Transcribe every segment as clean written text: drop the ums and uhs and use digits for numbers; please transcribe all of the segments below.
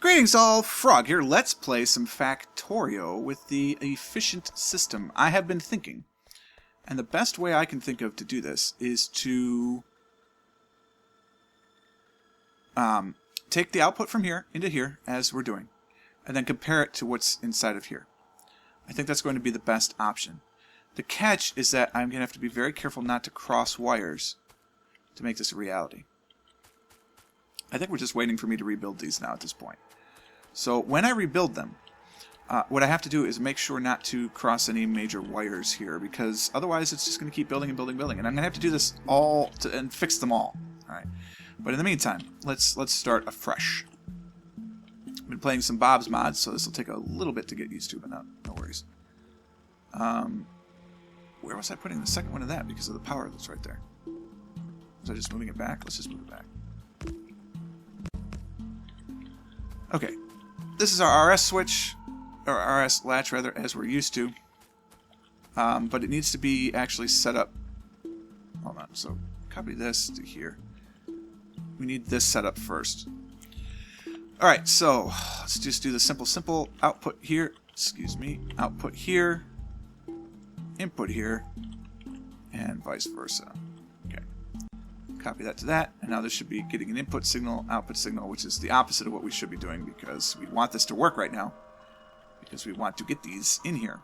Greetings all, Frog here. Let's play some Factorio with the efficient system. I have been thinking, and the best way I can think of to do this is to take the output from here into here, as we're doing, and then compare it to what's inside of here. I think that's going to be the best option. The catch is that I'm going to have to be very careful not to cross wires to make this a reality. I think we're just waiting for me to rebuild these now at this point. So when I rebuild them, what I have to do is make sure not to cross any major wires here, because otherwise it's just going to keep building and building and building. And I'm going to have to do this all and fix them all. Alright. But in the meantime, let's start afresh. I've been playing some Bob's mods, so this will take a little bit to get used to, but no worries. Where was I putting the second one of that? Because of the power that's right there. Was I just moving it back? Let's just move it back. Okay. This is our RS switch, or RS latch rather, as we're used to. But it needs to be actually set up. Hold on. So copy this to here. We need this set up first. Alright, so let's just do the simple output here. Excuse me. Output here. Input here. And vice versa. Okay. Copy that to that. And now this should be getting an input signal, output signal, which is the opposite of what we should be doing because we want this to work right now. Because we want to get these in here.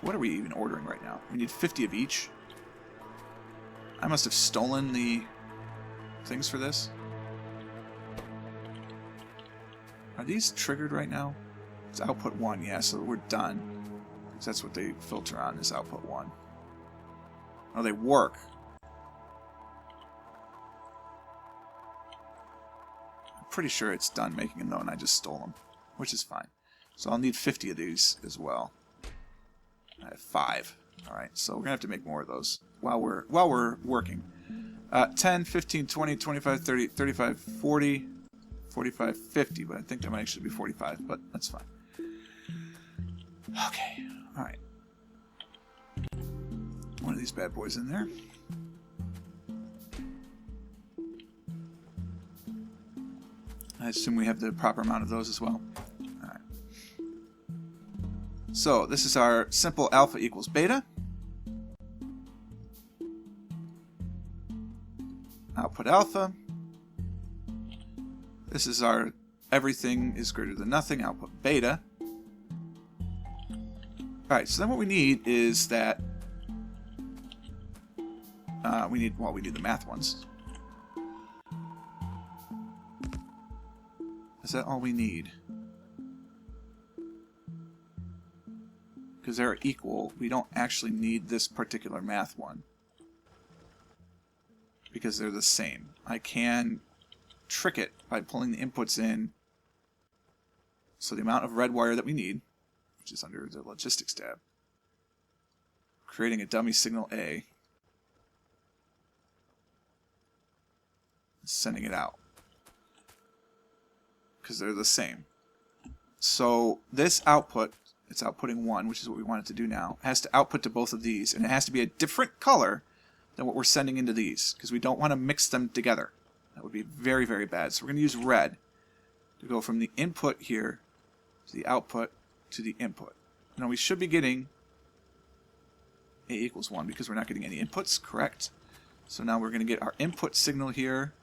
What are we even ordering right now? We need 50 of each. I must have stolen the things for this. Are these triggered right now? It's output 1, yeah, so we're done. Because that's what they filter on, is output 1. Oh, they work. I'm pretty sure it's done making them though, and I just stole them. Which is fine. So I'll need 50 of these as well. I have 5. Alright, so we're going to have to make more of those while we're working. 10, 15, 20, 25, 30, 35, 40, 45, 50, but I think that might actually be 45, but that's fine. Okay, alright. One of these bad boys in there. I assume we have the proper amount of those as well. Alright. So, this is our simple alpha equals beta. Output alpha. This is our everything is greater than nothing, output beta. Alright, so then what we need is that we need the math ones. Is that all we need? Because they're equal, we don't actually need this particular math one. Because they're the same. I can trick it by pulling the inputs in. So the amount of red wire that we need, which is under the logistics tab, creating a dummy signal A, sending it out. Because they're the same. So this output, it's outputting 1, which is what we want it to do now, has to output to both of these, and it has to be a different color than what we're sending into these, because we don't want to mix them together. That would be very, very bad. So we're going to use red to go from the input here to the output to the input. Now we should be getting A equals 1 because we're not getting any inputs, correct? So now we're going to get our input signal here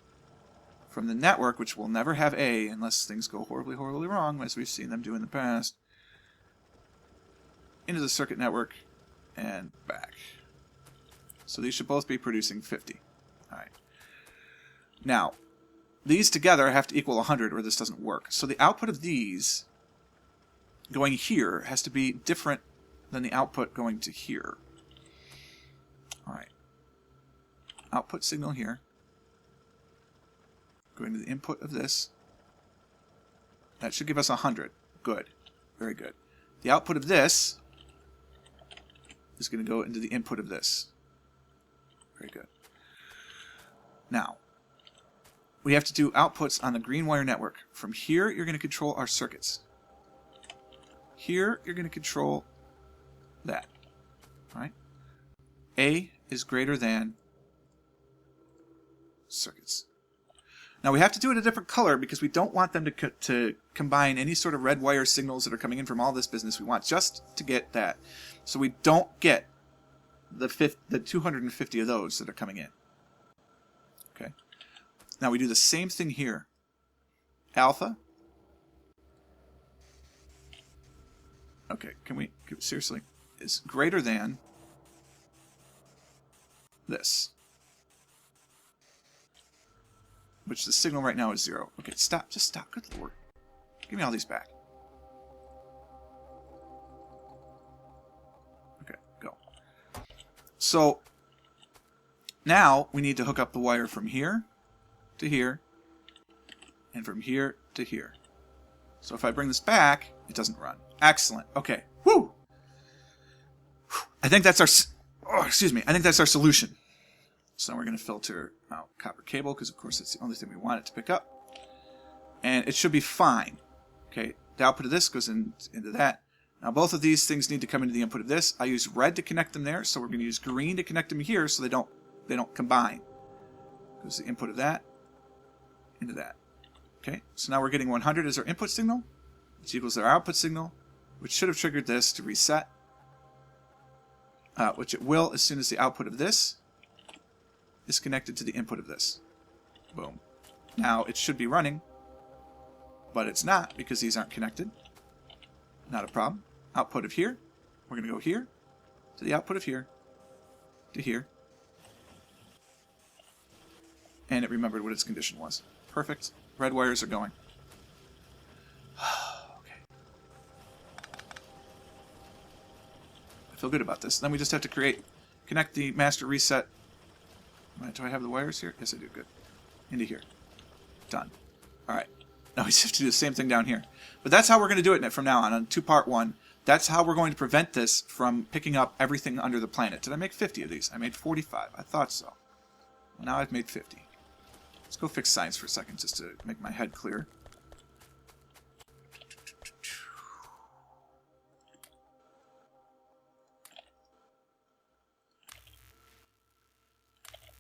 from the network, which will never have A unless things go horribly, horribly wrong, as we've seen them do in the past, into the circuit network and back. So these should both be producing 50. Alright. Now, these together have to equal 100 or this doesn't work. So the output of these going here has to be different than the output going to here. Alright. Output signal here. Going to the input of this. That should give us 100. Good. Very good. The output of this is going to go into the input of this. Very good. Now, we have to do outputs on the green wire network. From here, you're going to control our circuits. Here, you're going to control that. All right? A is greater than circuits. Now we have to do it a different color because we don't want them to combine any sort of red wire signals that are coming in from all this business. We want just to get that. So we don't get the 250 of those that are coming in. Okay. Now we do the same thing here. Alpha. Okay, seriously, is greater than this. Which the signal right now is 0. Okay, stop. Just stop. Good Lord. Give me all these back. Okay, go. So, now we need to hook up the wire from here to here and from here to here. So if I bring this back, it doesn't run. Excellent. Okay. Woo! I think that's our... Oh, excuse me. I think that's our solution. So we're going to filter out copper cable because, of course, that's the only thing we want it to pick up. And it should be fine. Okay, the output of this goes into that. Now, both of these things need to come into the input of this. I use red to connect them there, so we're going to use green to connect them here so they don't combine. Goes the input of that into that. Okay, so now we're getting 100 as our input signal, which equals our output signal, which should have triggered this to reset, which it will as soon as the output of this is connected to the input of this. Boom. Now it should be running, but it's not because these aren't connected. Not a problem. Output of here. We're going to go here to the output of here to here. And it remembered what its condition was. Perfect. Red wires are going. Okay. I feel good about this. Then we just have to connect the master reset. Do I have the wires here? Yes, I do. Good. Into here. Done. All right. Now we just have to do the same thing down here. But that's how we're going to do it from now on two-part one. That's how we're going to prevent this from picking up everything under the planet. Did I make 50 of these? I made 45. I thought so. Well, now I've made 50. Let's go fix science for a second just to make my head clear.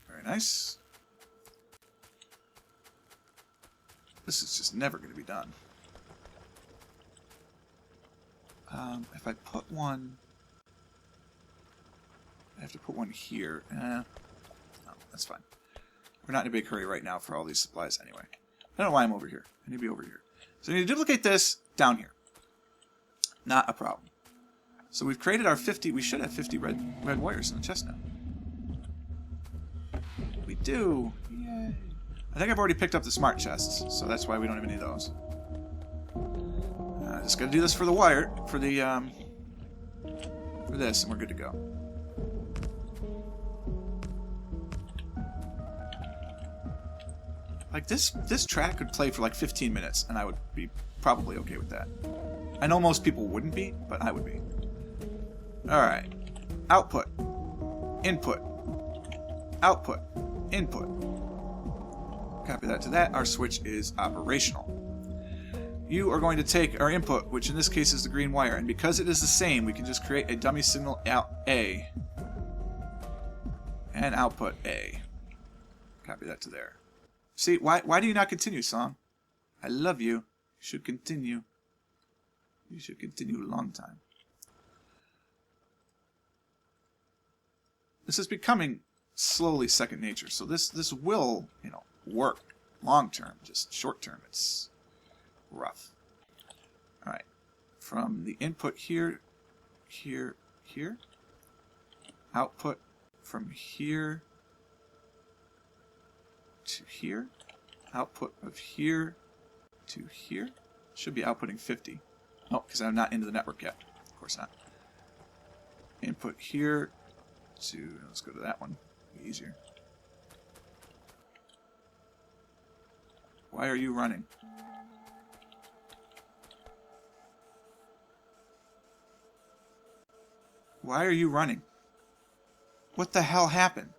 Very nice. This is just never going to be done. If I put one... I have to put one here. No, that's fine. We're not in a big hurry right now for all these supplies anyway. I don't know why I'm over here. I need to be over here. So I need to duplicate this down here. Not a problem. So we've created our 50... We should have 50 red wires in the chest now. We do. Yay. I think I've already picked up the smart chests, so that's why we don't have any of those. Just got to do this for the wire, for the for this, and we're good to go. Like this track could play for like 15 minutes, and I would be probably okay with that. I know most people wouldn't be, but I would be. All right, output, input, output, input. Copy that to that. Our switch is operational. You are going to take our input, which in this case is the green wire, and because it is the same, we can just create a dummy signal out A and output A. Copy that to there. See, why do you not continue, song? I love you. You should continue. You should continue a long time. This is becoming slowly second nature, so this will, work long term. Just short term, it's rough. All right, from the input here, here, here, output from here to here, output of here to here. Should be outputting 50. Oh, because I'm not into the network yet. Of course not. Input here to, let's go to that one. Be easier. Why are you running? Why are you running? What the hell happened?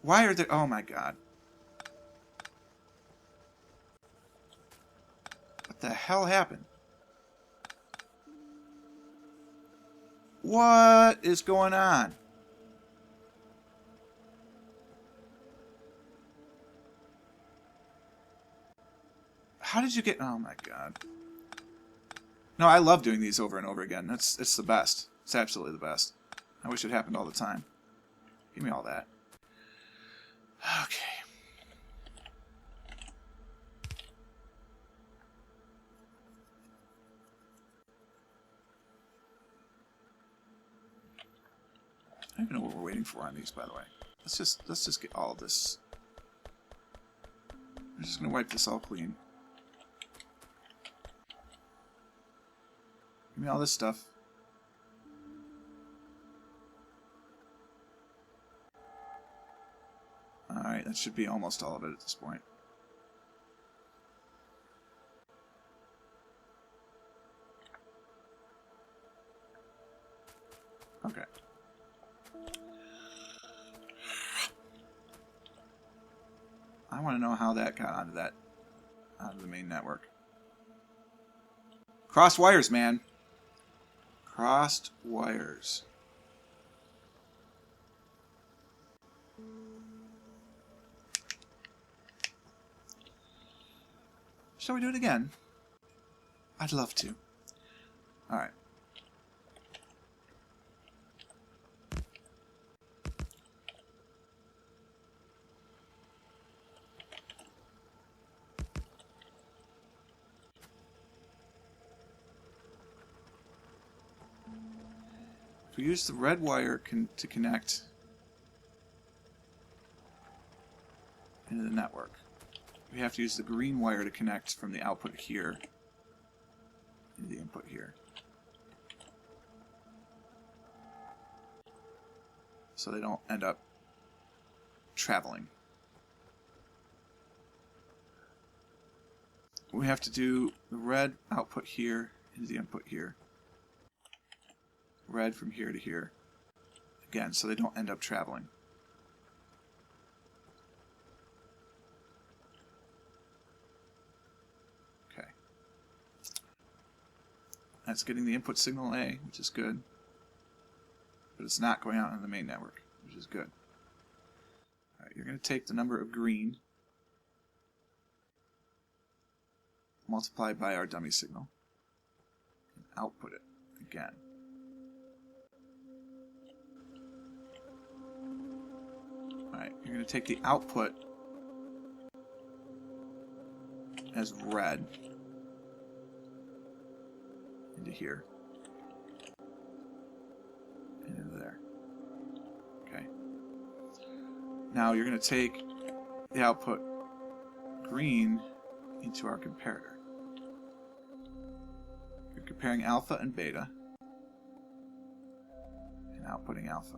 Why are there... Oh my god. What the hell happened? What is going on? How did you get... Oh my god. No, I love doing these over and over again. It's the best. It's absolutely the best. I wish it happened all the time. Give me all that. Okay. I don't even know what we're waiting for on these, by the way. Let's just get all of this. I'm just gonna wipe this all clean. Give me all this stuff. Alright, that should be almost all of it at this point. Okay. I want to know how that got onto the main network. Crossed wires, man. Crossed wires. Shall we do it again? I'd love to. Alright. If we use the red wire to connect into the network, we have to use the green wire to connect from the output here into the input here. So they don't end up traveling. We have to do the red output here into the input here. Red from here to here. Again, so they don't end up traveling. Okay. That's getting the input signal A, which is good. But it's not going out on the main network, which is good. Alright, you're going to take the number of green multiplied by our dummy signal and output it again. Alright, you're going to take the output as red into here and into there. Okay. Now you're going to take the output green into our comparator. You're comparing alpha and beta and outputting alpha.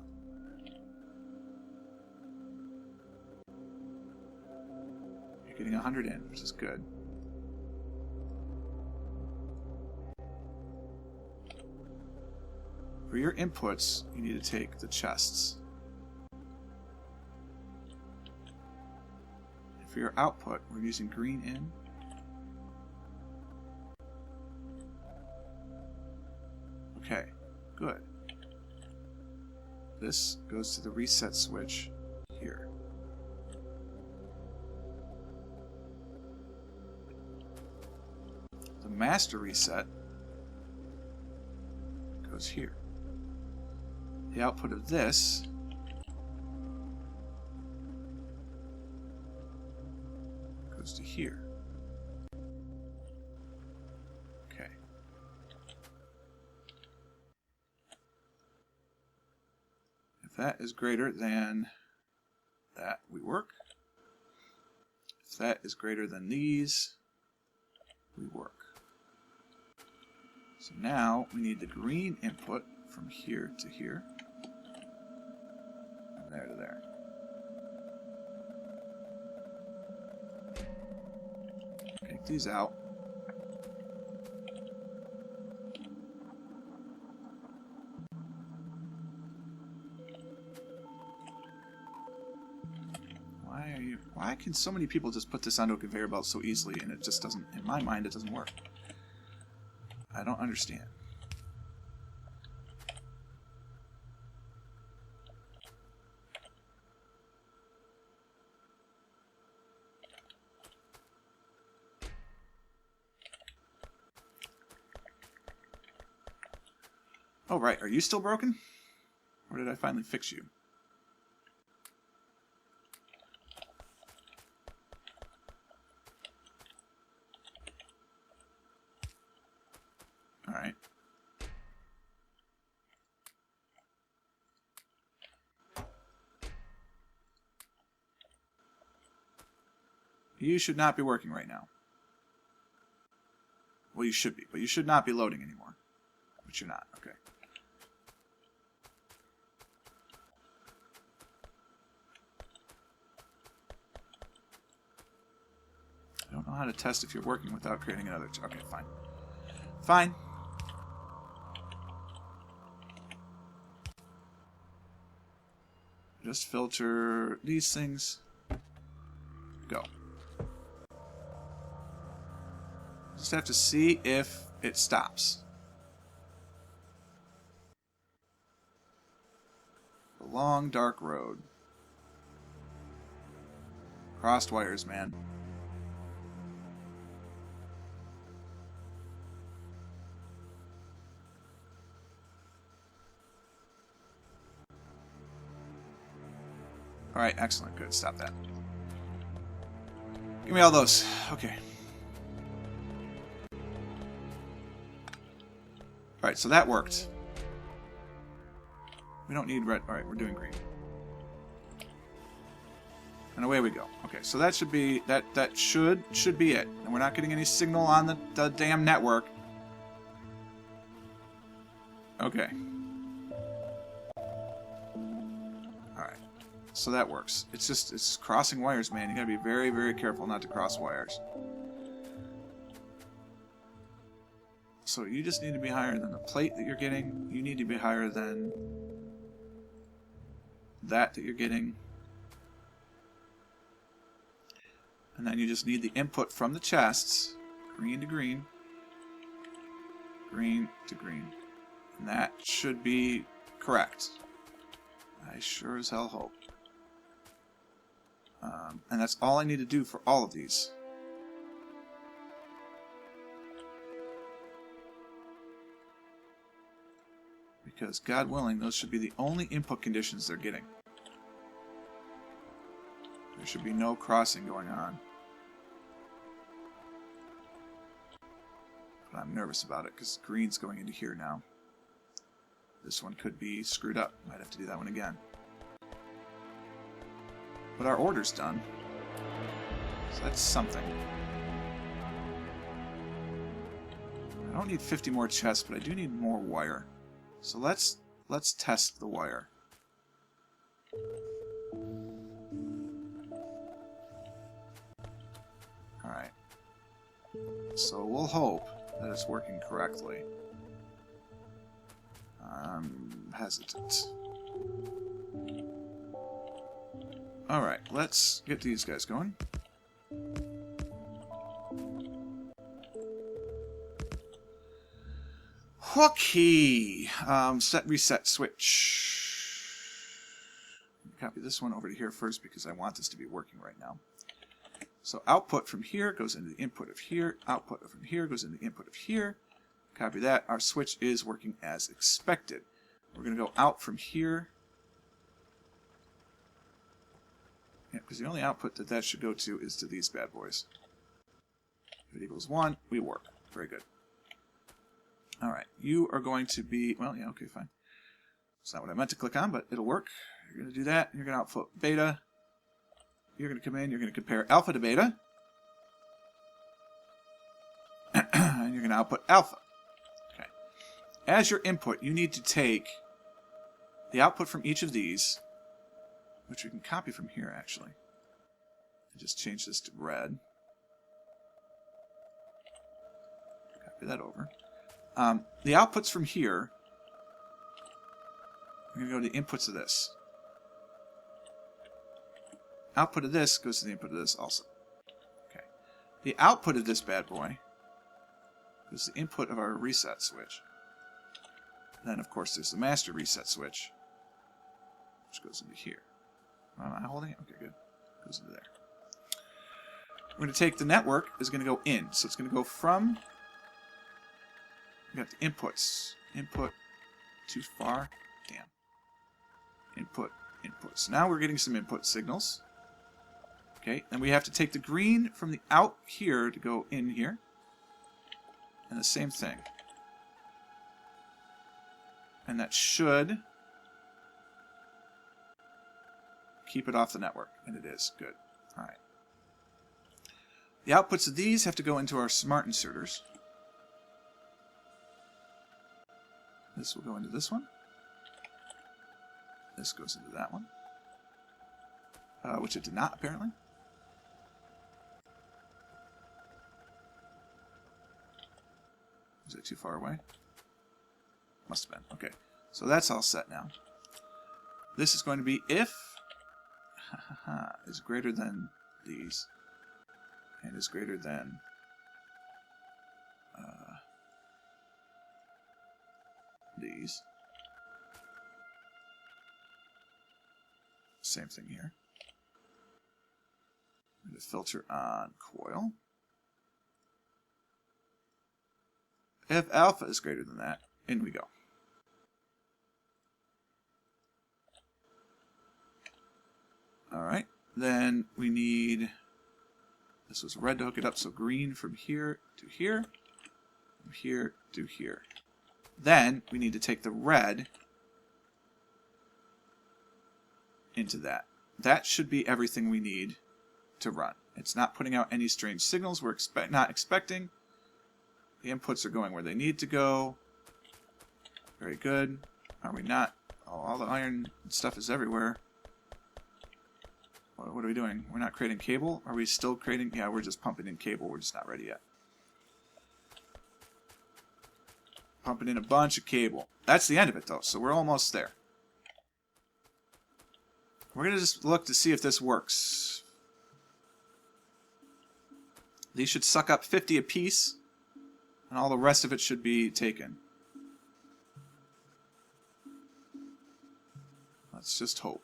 Getting 100 in, which is good. For your inputs, you need to take the chests. And for your output, we're using green in. Okay, good. This goes to the reset switch here. The master reset goes here. The output of this goes to here. Okay. If that is greater than that, we work. If that is greater than these, we work. So now we need the green input from here to here, and there to there. Take these out. Why can so many people just put this onto a conveyor belt so easily and it just doesn't, in my mind, it doesn't work? I don't understand. Oh, right. Are you still broken? Or did I finally fix you? Alright. You should not be working right now. Well, you should be, but you should not be loading anymore. But you're not. Okay. I don't know how to test if you're working without creating another... Okay, fine. Fine. Just filter these things. Go. Just have to see if it stops. The long, dark road. Crossed wires, man. Alright, excellent. Good. Stop that. Give me all those. Okay. Alright, so that worked. We don't need red. Alright, we're doing green. And away we go. Okay, so that should be that should be it. And we're not getting any signal on the damn network. Okay. Alright. So that works. It's crossing wires, man. You gotta be very, very careful not to cross wires. So you just need to be higher than the plate that you're getting. You need to be higher than that you're getting. And then you just need the input from the chests. Green to green. Green to green. And that should be correct. I sure as hell hope. And that's all I need to do for all of these. Because, God willing, those should be the only input conditions they're getting. There should be no crossing going on. But I'm nervous about it, because green's going into here now. This one could be screwed up. Might have to do that one again. But our order's done. So that's something. I don't need 50 more chests, but I do need more wire. So let's test the wire. Alright. So we'll hope that it's working correctly. I'm hesitant. Alright, let's get these guys going. Okay. Reset switch. Copy this one over to here first because I want this to be working right now. So output from here goes into the input of here. Output from here goes into the input of here. Copy that. Our switch is working as expected. We're going to go out from here. Yeah, because the only output that should go to is to these bad boys. If it equals 1, we work. Very good. Alright, you are going to be... Well, yeah, okay, fine. It's not what I meant to click on, but it'll work. You're going to do that. You're going to output beta. You're going to come in. You're going to compare alpha to beta. And you're going to output alpha. Okay. As your input, you need to take the output from each of these, which we can copy from here, actually. And just change this to red. Copy that over. The outputs from here, we're going to go to the inputs of this. Output of this goes to the input of this also. Okay. The output of this bad boy goes to the input of our reset switch. Then, of course, there's the master reset switch, which goes into here. Am I holding it? Okay, good. Goes into there. We're going to take the network, is going to go in. So it's going to go from... We got the inputs. Input too far. Damn. Input. So now we're getting some input signals. Okay, and we have to take the green from the out here to go in here. And the same thing. And that should keep it off the network. And it is. Good. Alright. The outputs of these have to go into our smart inserters. This will go into this one. This goes into that one. Which it did not, apparently. Is it too far away? Must have been. Okay. So that's all set now. This is going to be if is greater than these. And is greater than these. Same thing here. I'm going to filter on coil. If alpha is greater than that, in we go. Alright, then we need, this was red to hook it up, so green from here to here, from here to here. Then we need to take the red into that. That should be everything we need to run. It's not putting out any strange signals we're not expecting. The inputs are going where they need to go. Very good. Are we not? Oh, all the iron stuff is everywhere. What are we doing? We're not creating cable? Are we still creating? Yeah, we're just pumping in cable. We're just not ready yet. Pumping in a bunch of cable. That's the end of it, though, so we're almost there. We're going to just look to see if this works. These should suck up 50 apiece, and all the rest of it should be taken. Let's just hope.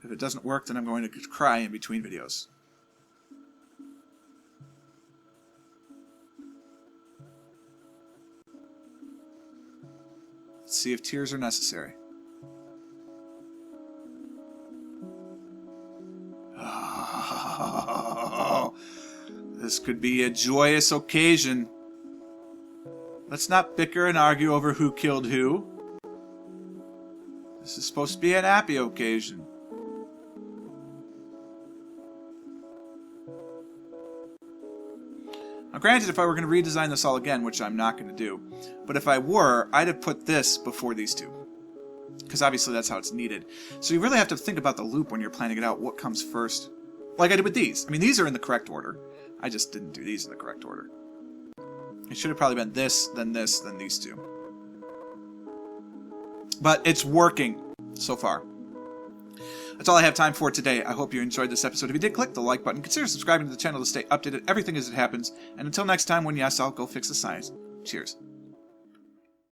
If it doesn't work, then I'm going to cry in between videos. Let's see if tears are necessary. Oh, this could be a joyous occasion. Let's not bicker and argue over who killed who. This is supposed to be an happy occasion. Now, granted, if I were going to redesign this all again, which I'm not going to do, but if I were, I'd have put this before these two. Because obviously that's how it's needed. So you really have to think about the loop when you're planning it out, what comes first. Like I did with these. I mean, these are in the correct order. I just didn't do these in the correct order. It should have probably been this, then these two. But it's working so far. That's all I have time for today. I hope you enjoyed this episode. If you did, click the like button. Consider subscribing to the channel to stay updated everything as it happens. And until next time, when yes, I'll go fix the science. Cheers.